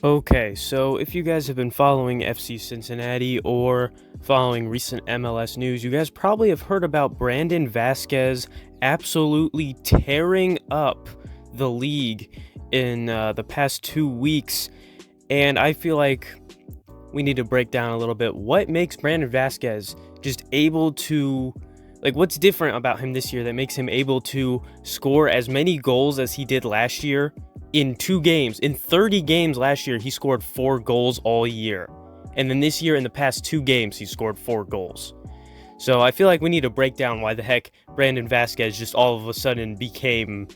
Okay, so if you guys have been following FC Cincinnati or following recent MLS news, you guys probably have heard about Brandon Vasquez absolutely tearing up the league in the past 2 weeks. And I feel like we need to break down a little bit what makes Brandon Vasquez just able to, like, what's different about him this year that makes him able to score as many goals as he did last year in 2 games. In 30 games last year, he scored 4 goals all year. And then this year, in the past 2 games, he scored 4 goals. So I feel like we need to break down why the heck Brandon Vasquez just all of a sudden became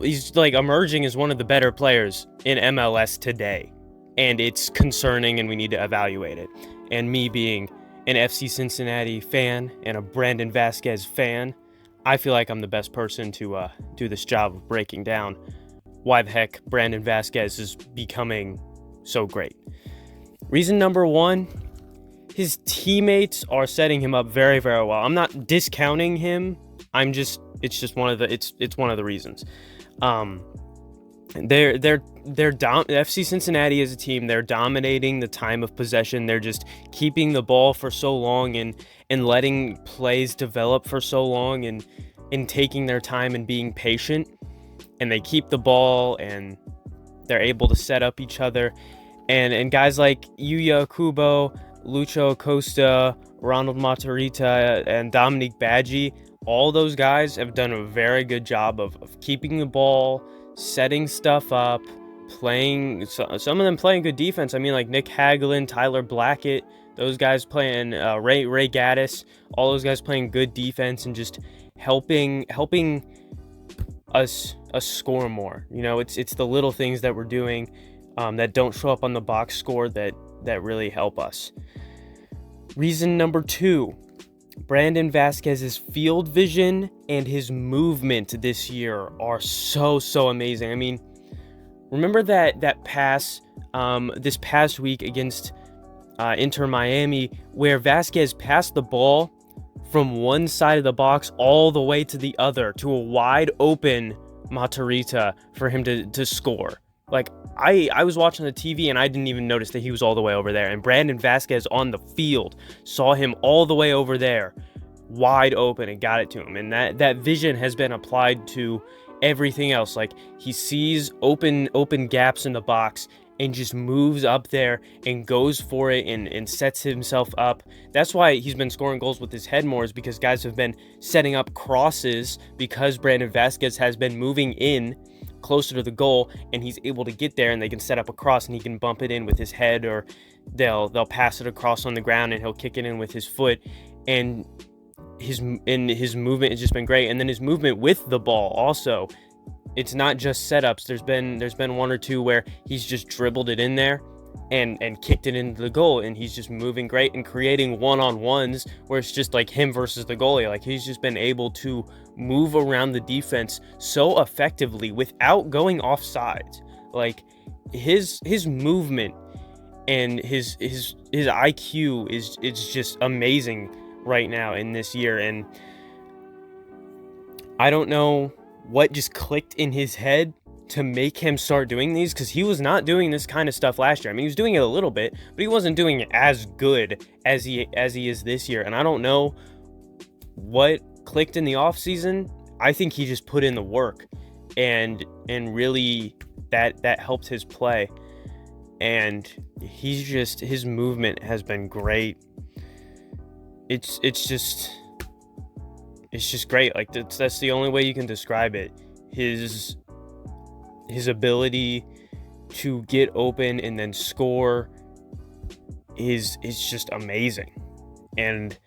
he's like emerging as one of the better players in MLS today. And it's concerning and we need to evaluate it. And me being an FC Cincinnati fan and a Brandon Vasquez fan, I feel like I'm the best person to do this job of breaking down why the heck Brandon Vasquez is becoming so great. Reason number one, his teammates are setting him up very, very well. I'm not discounting him. It's one of the reasons. FC Cincinnati as a team, they're dominating the time of possession. They're just keeping the ball for so long and letting plays develop for so long and taking their time and being patient. And they keep the ball and they're able to set up each other. And guys like Yuya Kubo, Lucho Acosta, Ronald Matarrita, and Dominic Badji, all those guys have done a very good job of keeping the ball, setting stuff up, playing, some of them playing good defense. I mean, like Nick Hagelin, Tyler Blackett, those guys playing, Ray Gaddis, all those guys playing good defense and just helping us score more. You know, it's the little things that we're doing that don't show up on the box score that really help us. Reason number two, Brandon Vasquez's field vision and his movement this year are so amazing. I mean, remember that pass this past week against Inter Miami where Vasquez passed the ball from one side of the box all the way to the other to a wide open Matarrita for him to score. Like, I was watching the TV and I didn't even notice that he was all the way over there. And Brandon Vasquez on the field saw him all the way over there, wide open, and got it to him. And that vision has been applied to everything else. Like, he sees open gaps in the box and just moves up there and goes for it and sets himself up. That's why he's been scoring goals with his head more, is because guys have been setting up crosses because Brandon Vasquez has been moving in closer to the goal, and he's able to get there and they can set up a cross and he can bump it in with his head, or they'll pass it across on the ground and he'll kick it in with his foot. And his movement has just been great. And then his movement with the ball also, it's not just setups. There's been one or two where he's just dribbled it in there and kicked it into the goal, and he's just moving great and creating one-on-ones where it's just like him versus the goalie. Like, he's just been able to move around the defense so effectively without going offside. Like, his movement and his IQ is just amazing right now in this year. And I don't know what just clicked in his head to make him start doing these, because he was not doing this kind of stuff last year. I mean, he was doing it a little bit, but he wasn't doing it as good as he is this year. And I don't know what clicked in the offseason. I think he just put in the work and really that helped his play. And his movement has been great. It's just great. Like, that's the only way you can describe it. His ability to get open and then score is just amazing. And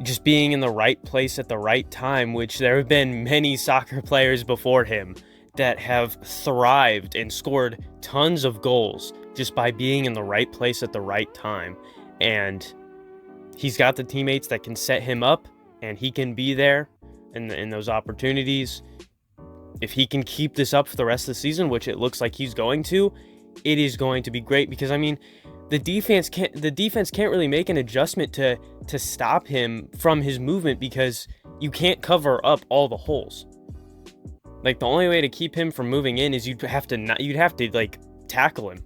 just being in the right place at the right time, which there have been many soccer players before him that have thrived and scored tons of goals just by being in the right place at the right time. And he's got the teammates that can set him up, and he can be there in those opportunities. If he can keep this up for the rest of the season, which it looks like he's going to, it is going to be great. Because, I mean, the defense can't really make an adjustment to stop him from his movement, because you can't cover up all the holes. Like, the only way to keep him from moving in is you'd have to like tackle him.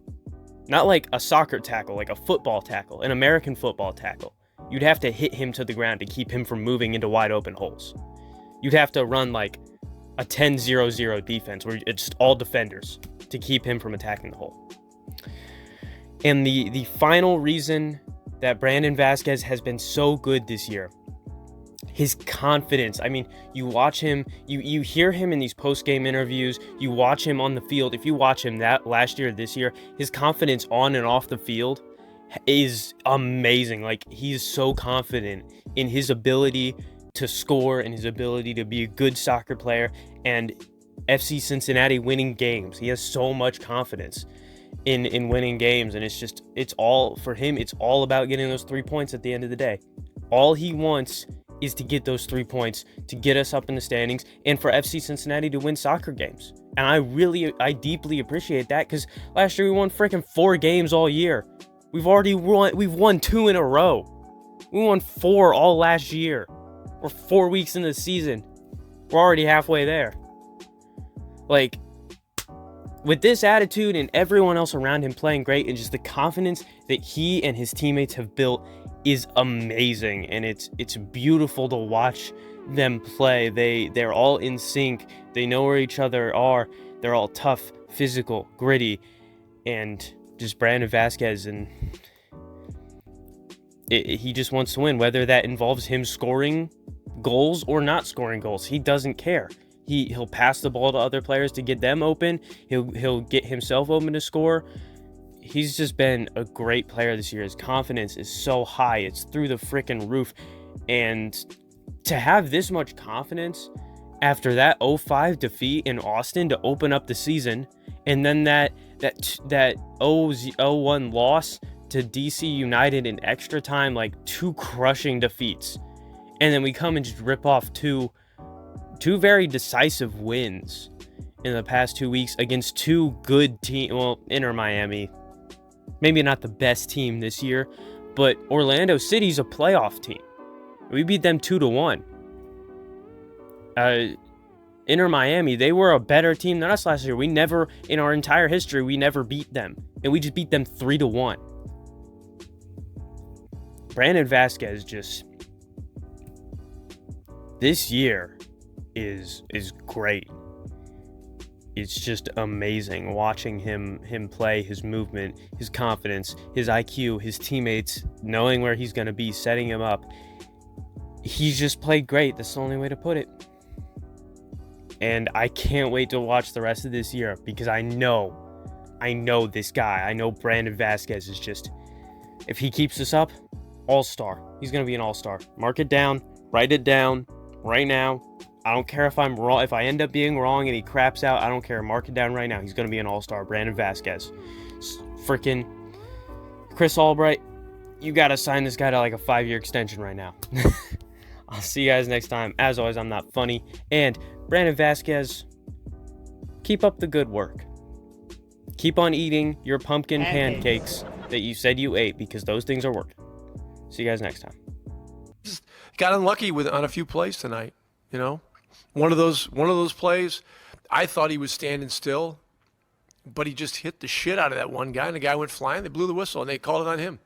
Not like a soccer tackle, like a football tackle, an American football tackle. You'd have to hit him to the ground to keep him from moving into wide open holes. You'd have to run like a 10-0-0 defense where it's just all defenders to keep him from attacking the hole. And the final reason that Brandon Vasquez has been so good this year, his confidence. I mean, you watch him, you hear him in these post-game interviews, you watch him on the field. If you watch him that last year, this year, his confidence on and off the field is amazing. Like, he's so confident in his ability to score and his ability to be a good soccer player, and FC Cincinnati winning games. He has so much confidence in winning games, and it's all for him. It's all about getting those 3 points at the end of the day. All he wants is to get those 3 points to get us up in the standings and for FC Cincinnati to win soccer games. And I deeply appreciate that, because last year we won freaking 4 games all year. We've won 2 in a row. We won 4 all last year. We're 4 weeks into the season. We're already halfway there. Like, with this attitude and everyone else around him playing great, and just the confidence that he and his teammates have built is amazing, and it's beautiful to watch them play. They're all in sync. They know where each other are. They're all tough, physical, gritty, and just Brandon Vasquez, and he just wants to win, whether that involves him scoring goals or not scoring goals. He doesn't care. He'll pass the ball to other players to get them open. He'll get himself open to score. He's just been a great player this year. His confidence is so high. It's through the freaking roof. And to have this much confidence after that 0-5 defeat in Austin to open up the season, and then that 0-1 loss to DC United in extra time, like 2 crushing defeats. And then we come and just rip off two very decisive wins in the past 2 weeks against 2 good teams. Well, Inter Miami, maybe not the best team this year, but Orlando City's a playoff team. We beat them 2-1. Inter Miami, they were a better team than us last year. We never, in our entire history, we never beat them. And we just beat them 3-1. Brandon Vasquez just, this year is great. It's just amazing watching him play, his movement, his confidence, his IQ, his teammates knowing where he's going to be, setting him up. He's just played great. That's the only way to put it. And I can't wait to watch the rest of this year, because I know this guy. I know Brandon Vasquez is just, if he keeps this up, all-star. He's going to be an all-star. Mark it down. Write it down right now. I don't care if I'm wrong. If I end up being wrong and he craps out, I don't care. Mark it down right now. He's going to be an all-star. Brandon Vasquez. Freaking Chris Albright, you got to sign this guy to like a 5-year extension right now. I'll see you guys next time. As always, I'm not funny. And Brandon Vasquez, keep up the good work. Keep on eating your pumpkin pancakes that you said you ate, because those things are working. See you guys next time. Just got unlucky on a few plays tonight, you know. One of those plays, I thought he was standing still, but he just hit the shit out of that one guy, and the guy went flying. They blew the whistle, and they called it on him.